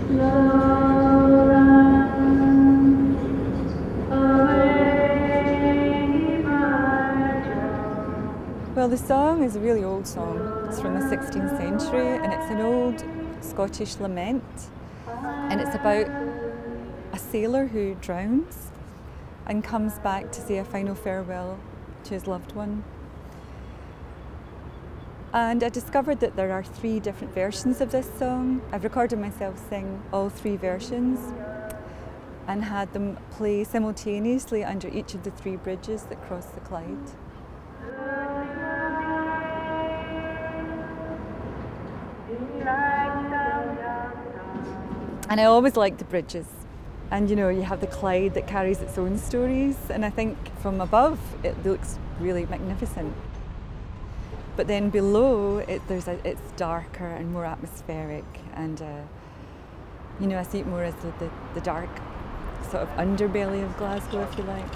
Well, the song is a really old song. It's from the 16th century and it's an old Scottish lament, and it's about a sailor who drowns and comes back to say a final farewell to his loved one. And I discovered that there are 3 different versions of this song. I've recorded myself sing all 3 versions and had them play simultaneously under each of the 3 bridges that cross the Clyde. And I always like the bridges. And you know, you have the Clyde that carries its own stories, and I think from above it looks really magnificent. But then below, it's darker and more atmospheric, and you know, I see it more as the dark sort of underbelly of Glasgow, if you like.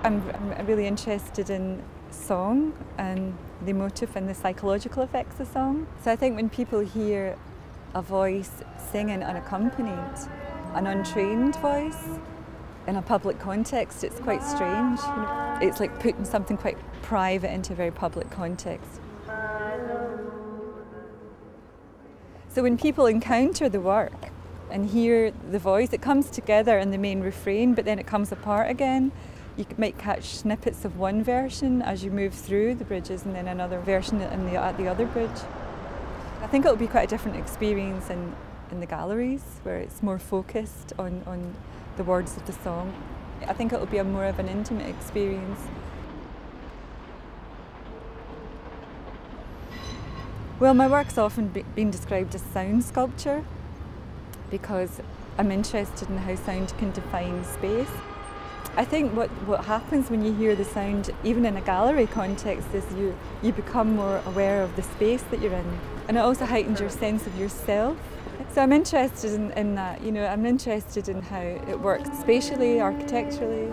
I'm really interested in song and the motive and the psychological effects of song. So I think when people hear a voice singing unaccompanied, an untrained voice, in a public context, it's quite strange. You know, it's like putting something quite private into a very public context. So when people encounter the work and hear the voice, it comes together in the main refrain, but then it comes apart again. You might catch snippets of one version as you move through the bridges, and then another version at the other bridge. I think it'll be quite a different experience in the galleries, where it's more focused on the words of the song. I think it'll be more of an intimate experience. Well, my work's often been described as sound sculpture because I'm interested in how sound can define space. I think what happens when you hear the sound, even in a gallery context, is you become more aware of the space that you're in. And it also heightens your sense of yourself. So I'm interested in that, you know, I'm interested in how it works spatially, architecturally.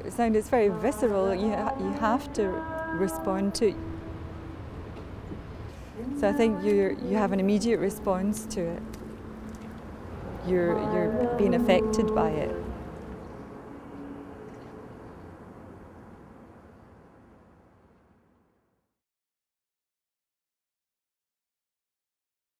Sound is very visceral, you have to respond to it. So I think you have an immediate response to it. You're being affected by it.